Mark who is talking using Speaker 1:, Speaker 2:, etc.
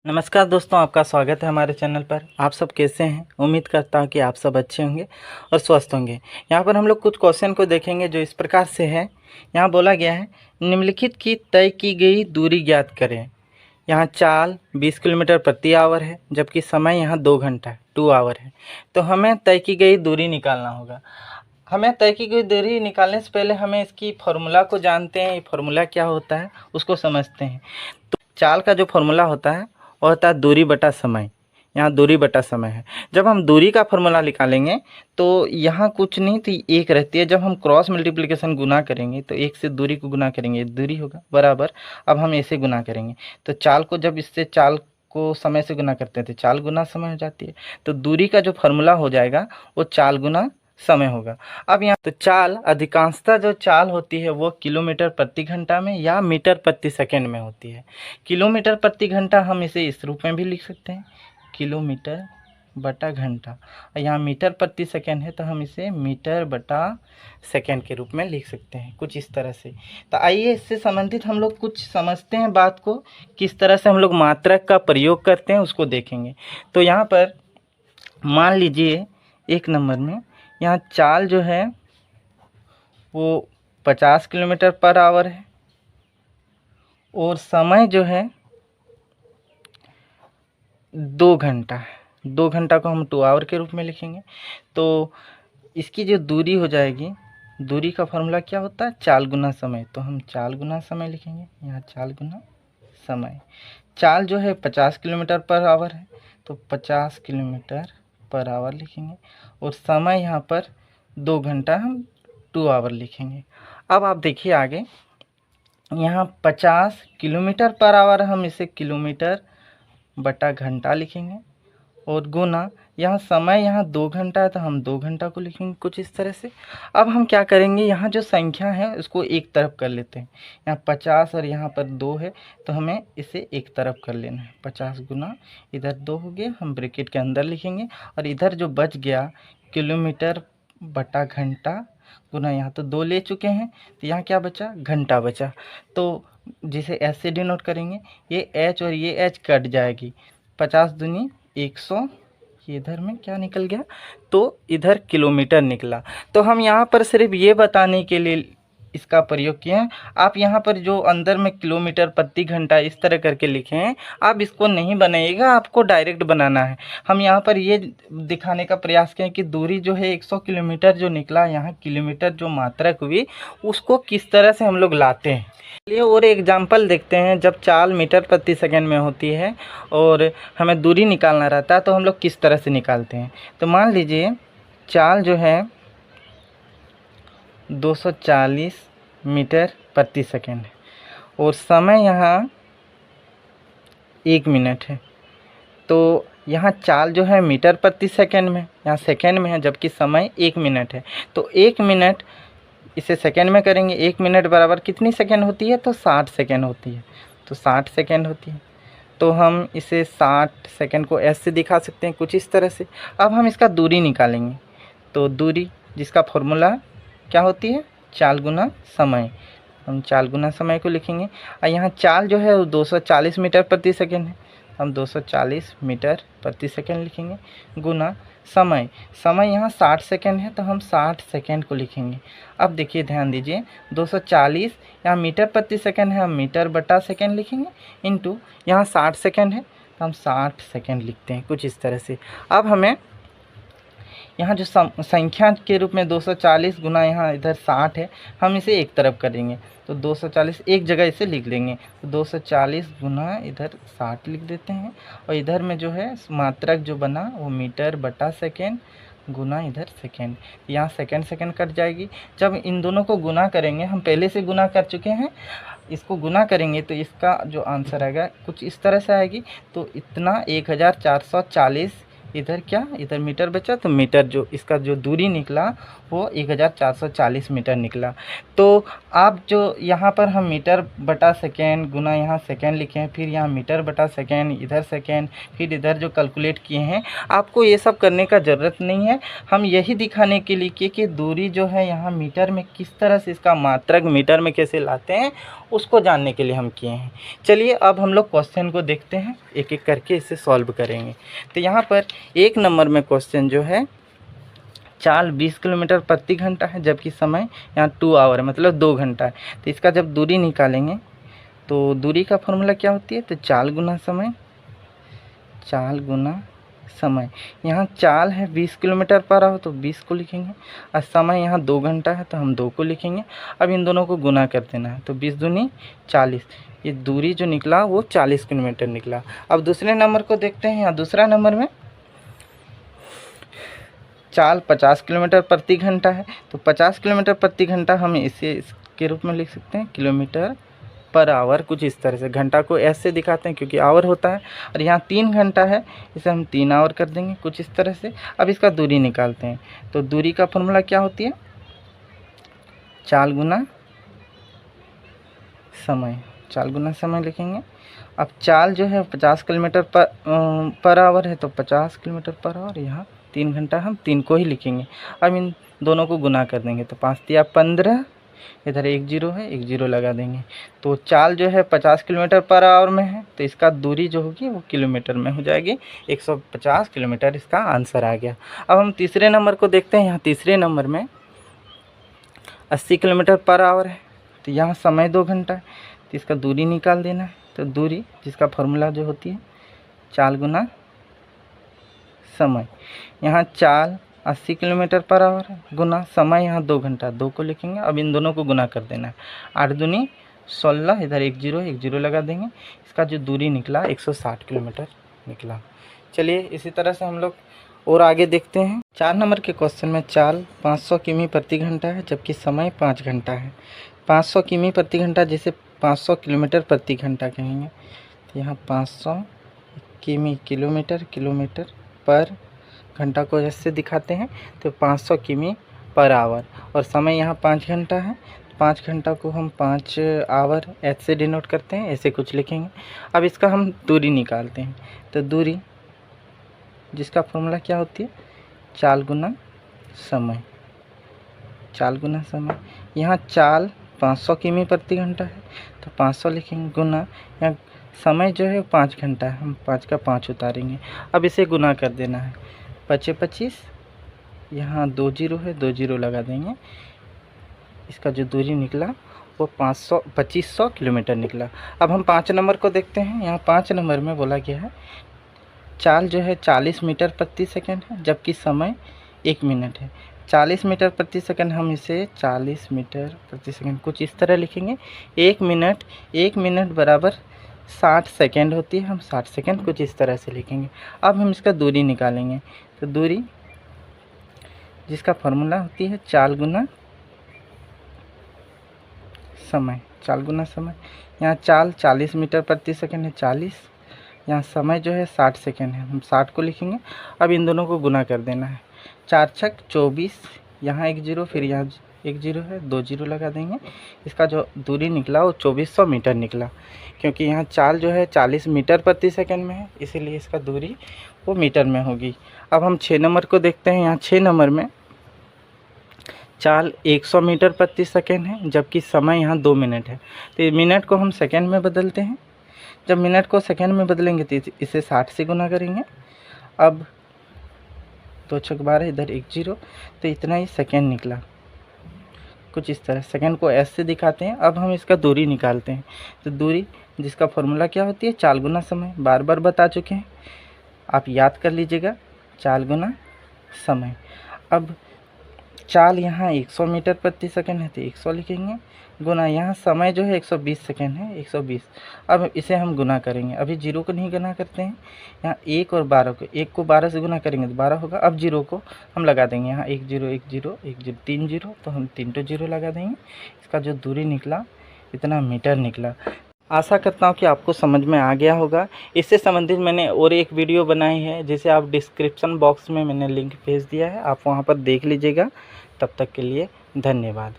Speaker 1: नमस्कार दोस्तों, आपका स्वागत है हमारे चैनल पर। आप सब कैसे हैं? उम्मीद करता हूं कि आप सब अच्छे होंगे और स्वस्थ होंगे। यहां पर हम लोग कुछ क्वेश्चन को देखेंगे जो इस प्रकार से है। यहां बोला गया है, निम्नलिखित की तय की गई दूरी ज्ञात करें। यहां चाल 20 किलोमीटर प्रति आवर है, जबकि समय यहां 2 घंटा है, 2 आवर है। तो हमें तय की गई दूरी निकालना होगा। हमें तय की गई दूरी निकालने से पहले हमें इसकी फॉर्मूला को जानते हैं। ये फॉर्मूला क्या होता है उसको समझते हैं। तो चाल का जो फॉर्मूला होता है वो होता है दूरी बटा समय। यहाँ दूरी बटा समय है। जब हम दूरी का फॉर्मूला निकालेंगे तो यहाँ कुछ नहीं थी, एक रहती है। जब हम क्रॉस मल्टीप्लिकेशन गुना करेंगे तो एक से दूरी को गुना करेंगे, दूरी होगा बराबर। अब हम ऐसे गुना करेंगे तो चाल को, जब इससे चाल को समय से गुना करते हैं तो चाल गुना समय हो जाती है। तो दूरी का जो फॉर्मूला हो जाएगा वो चाल गुना समय होगा। अब यहाँ तो चाल अधिकांशतः जो चाल होती है वो किलोमीटर प्रति घंटा में या मीटर प्रति सेकंड में होती है। किलोमीटर प्रति घंटा हम इसे इस रूप में भी लिख सकते हैं, किलोमीटर बटा घंटा। और यहाँ मीटर प्रति सेकंड है तो हम इसे मीटर बटा सेकंड के रूप में लिख सकते हैं, कुछ इस तरह से। तो आइए इससे संबंधित हम लोग कुछ समझते हैं बात को, किस तरह से हम लोग मात्रक का प्रयोग करते हैं उसको देखेंगे। तो यहाँ पर मान लीजिए 1 नंबर में यहाँ चाल जो है वो 50 किलोमीटर पर आवर है और समय जो है 2 घंटा है। 2 घंटा को हम 2 आवर के रूप में लिखेंगे। तो इसकी जो दूरी हो जाएगी, दूरी का फॉर्मूला क्या होता है? चाल गुना समय। तो हम चाल गुना समय लिखेंगे, यहाँ चाल गुना समय। चाल जो है 50 किलोमीटर पर आवर है तो 50 किलोमीटर पर आवर लिखेंगे और समय यहाँ पर 2 घंटा, हम 2 आवर लिखेंगे। अब आप देखिए आगे, यहाँ 50 किलोमीटर पर आवर, हम इसे किलोमीटर बटा घंटा लिखेंगे और गुना यहाँ समय, यहाँ 2 घंटा है तो हम 2 घंटा को लिखेंगे, कुछ इस तरह से। अब हम क्या करेंगे, यहाँ जो संख्या है उसको एक तरफ कर लेते हैं। यहाँ 50 और यहाँ पर 2 है तो हमें इसे एक तरफ कर लेना है। 50 गुना इधर 2 हो गया, हम ब्रैकेट के अंदर लिखेंगे। और इधर जो बच गया किलोमीटर बटा घंटा गुना, यहाँ तो 2 ले चुके हैं तो यहाँ क्या बचा? घंटा बचा। तो जिसे एच से डिनोट करेंगे, ये एच और ये एच कट जाएगी। 50 दूनी 100, ये इधर में क्या निकल गया? तो इधर किलोमीटर निकला। तो हम यहाँ पर सिर्फ ये बताने के लिए इसका प्रयोग किए हैं। आप यहाँ पर जो अंदर में किलोमीटर प्रति घंटा इस तरह करके लिखे हैं, आप इसको नहीं बनाइएगा, आपको डायरेक्ट बनाना है। हम यहाँ पर ये दिखाने का प्रयास किए कि दूरी जो है 100 किलोमीटर जो निकला, यहाँ किलोमीटर जो मात्रक हुई उसको किस तरह से हम लोग लाते हैं। चलिए और एग्जाम्पल देखते हैं। जब चाल मीटर प्रति सेकंड में होती है और हमें दूरी निकालना रहता है तो हम लोग किस तरह से निकालते हैं। तो मान लीजिए चाल जो है 240 मीटर प्रति सेकंड है और समय यहाँ 1 मिनट है। तो यहाँ चाल जो है मीटर प्रति सेकंड में, यहाँ सेकंड में है, जबकि समय 1 मिनट है। तो 1 मिनट इसे सेकंड में करेंगे, 1 मिनट बराबर कितनी सेकंड होती है? तो 60 सेकंड होती है। तो 60 सेकंड होती है तो हम इसे 60 सेकंड को एस से दिखा सकते हैं, कुछ इस तरह से। अब हम इसका दूरी निकालेंगे। तो दूरी जिसका फॉर्मूला क्या होती है? चाल गुना समय। हम चाल गुना समय को लिखेंगे और यहाँ चाल जो है वो 240 मीटर प्रति सेकंड है, हम 240 मीटर प्रति सेकंड लिखेंगे गुना समय। समय यहाँ 60 सेकंड है तो हम 60 सेकंड को लिखेंगे। अब देखिए ध्यान दीजिए, 240 यहाँ मीटर प्रति सेकंड है, हम मीटर बटा सेकंड लिखेंगे, इंटू यहाँ 60 सेकंड है तो हम 60 सेकंड लिखते हैं, कुछ इस तरह से। अब हमें यहाँ जो संख्या के रूप में 240 गुना यहाँ इधर 60 है, हम इसे एक तरफ करेंगे तो 240 एक जगह इसे लिख लेंगे। तो 240 गुना इधर 60 लिख देते हैं और इधर में जो है मात्रक जो बना वो मीटर बटा सेकेंड गुना इधर सेकेंड, यहाँ सेकेंड सेकेंड कट जाएगी। जब इन दोनों को गुना करेंगे, हम पहले से गुना कर चुके हैं, इसको गुना करेंगे तो इसका जो आंसर आएगा कुछ इस तरह से आएगी। तो इतना 1440 इधर क्या, इधर मीटर बचा, तो मीटर जो इसका जो दूरी निकला वो 1440 मीटर निकला। तो आप जो यहाँ पर हम मीटर बटा सेकेंड गुना यहाँ सेकेंड लिखे हैं, फिर यहाँ मीटर बटा सेकेंड, इधर सेकेंड, फिर इधर जो कैलकुलेट किए हैं, आपको ये सब करने का ज़रूरत नहीं है। हम यही दिखाने के लिए कि दूरी जो है यहाँ मीटर में किस तरह से इसका मात्रक मीटर में कैसे लाते हैं उसको जानने के लिए हम किए हैं। चलिए अब हम लोग क्वेश्चन को देखते हैं, एक एक करके इसे सॉल्व करेंगे। तो यहाँ पर 1 नंबर में क्वेश्चन जो है चाल 20 किलोमीटर प्रति घंटा है, जबकि समय यहाँ 2 आवर है, मतलब 2 घंटा है। तो इसका जब दूरी निकालेंगे तो दूरी का फॉर्मूला क्या होती है, तो चाल गुना समय, चाल गुना समय। यहाँ चाल है 20 किलोमीटर पर आवर, तो 20 को लिखेंगे, और समय यहाँ 2 घंटा है तो हम 2 को लिखेंगे। अब इन दोनों को गुना कर देना है, तो 20 दूनी 40, ये दूरी जो निकला वो 40 किलोमीटर निकला। अब दूसरे नंबर को देखते हैं। यहाँ दूसरा नंबर में चाल 50 किलोमीटर प्रति घंटा है, तो 50 किलोमीटर प्रति घंटा हम इसे इसके रूप में लिख सकते हैं किलोमीटर पर आवर, कुछ इस तरह से। घंटा को ऐसे दिखाते हैं क्योंकि आवर होता है, और यहाँ 3 घंटा है, इसे हम 3 आवर कर देंगे, कुछ इस तरह से। अब इसका दूरी निकालते हैं, तो दूरी का फॉर्मूला क्या होती है, चाल गुना समय, चाल गुना समय लिखेंगे। अब चाल जो है 50 किलोमीटर पर आवर है, तो 50 किलोमीटर पर आवर, यहाँ 3 घंटा, हम 3 को ही लिखेंगे। अब इन दोनों को गुना कर देंगे, तो 5 तिया 15, इधर 1 जीरो है, 1 जीरो लगा देंगे। तो चाल जो है 50 किलोमीटर पर आवर में है, तो इसका दूरी जो होगी वो किलोमीटर में हो जाएगी, 150 किलोमीटर इसका आंसर आ गया। अब हम तीसरे नंबर को देखते हैं। यहाँ तीसरे नंबर में 80 किलोमीटर पर आवर है, तो यहाँ समय 2 घंटा है, तो इसका दूरी निकाल देना है। तो दूरी जिसका फॉर्मूला जो होती है चाल गुना समय। यहाँ चाल 80 किलोमीटर पर आवर है, गुना समय यहाँ 2 घंटा, 2 को लिखेंगे। अब इन दोनों को गुना कर देना है, 8 दूनी 16, इधर 1 जीरो लगा देंगे। इसका जो दूरी निकला 160 किलोमीटर निकला। चलिए इसी तरह से हम लोग और आगे देखते हैं। 4 नंबर के क्वेश्चन में चाल 500 किमी प्रति घंटा है, जबकि समय 5 घंटा है। 500 किमी प्रति घंटा जैसे 500 किलोमीटर प्रति घंटा कहेंगे, तो यहाँ 500 किमी किलोमीटर, किलोमीटर पर घंटा को ऐसे दिखाते हैं, तो 500 किमी पर आवर, और समय यहाँ 5 घंटा है, 5 घंटा को हम 5 आवर ऐसे डिनोट करते हैं, ऐसे कुछ लिखेंगे। अब इसका हम दूरी निकालते हैं, तो दूरी जिसका फॉर्मूला क्या होती है, चाल गुना समय, चाल गुना समय। यहाँ चाल 500 किमी प्रति घंटा है, तो 500 लिखेंगे, गुना यहाँ समय जो है 5 घंटा है, हम 5 का 5 उतारेंगे। अब इसे गुना कर देना है, 5 25, यहाँ 2 जीरो है, 2 जीरो लगा देंगे। इसका जो दूरी निकला वो 2500 किलोमीटर निकला। अब हम 5 नंबर को देखते हैं। यहाँ 5 नंबर में बोला गया है चाल जो है 40 मीटर प्रति सेकंड है, जबकि समय 1 मिनट है। 40 मीटर प्रति सेकंड, हम इसे 40 मीटर प्रति सेकंड कुछ इस तरह लिखेंगे। 1 मिनट बराबर 60 सेकंड होती है, हम 60 सेकंड कुछ इस तरह से लिखेंगे। अब हम इसका दूरी निकालेंगे, तो दूरी जिसका फॉर्मूला होती है चाल गुना समय, चाल गुना समय। यहाँ चाल 40 मीटर प्रति सेकंड है, 40, यहाँ समय जो है 60 सेकंड है, हम 60 को लिखेंगे। अब इन दोनों को गुना कर देना है, 4 छक 24, यहाँ 1 जीरो, फिर यहाँ 1 जीरो है, 2 जीरो लगा देंगे। इसका जो दूरी निकला वो 2400 मीटर निकला, क्योंकि यहाँ चाल जो है 40 मीटर प्रति सेकंड में है, इसीलिए इसका दूरी वो मीटर में होगी। अब हम 6 नंबर को देखते हैं। यहाँ 6 नंबर में चाल 100 मीटर प्रति सेकंड है, जबकि समय यहाँ 2 मिनट है। तो मिनट को हम सेकंड में बदलते हैं। जब मिनट को सेकंड में बदलेंगे तो इसे 60 से गुना करेंगे। अब 2 छक 12, इधर 1 जीरो, तो इतना ही सेकंड निकला, कुछ इस तरह। सेकंड को ऐसे दिखाते हैं। अब हम इसका दूरी निकालते हैं, तो दूरी जिसका फॉर्मूला क्या होती है चाल गुना समय, बार बार बता चुके हैं, आप याद कर लीजिएगा, चाल गुना समय। अब चाल यहाँ 100 मीटर प्रति सेकंड है, तो 100 लिखेंगे, गुना यहाँ समय जो है 120 सेकंड है, 120। अब इसे हम गुना करेंगे, अभी जीरो को नहीं गुना करते हैं। यहाँ 1 और 12 को, 1 को 12 से गुना करेंगे तो 12 होगा। अब जीरो को हम लगा देंगे, यहाँ 1 जीरो 1 जीरो 1 जीरो 3 जीरो, तो हम 3 जीरो लगा देंगे। इसका जो दूरी निकला इतना मीटर निकला। आशा करता हूँ कि आपको समझ में आ गया होगा। इससे संबंधित मैंने और एक वीडियो बनाई है, जिसे आप डिस्क्रिप्शन बॉक्स में मैंने लिंक भेज दिया है, आप वहाँ पर देख लीजिएगा। तब तक के लिए धन्यवाद।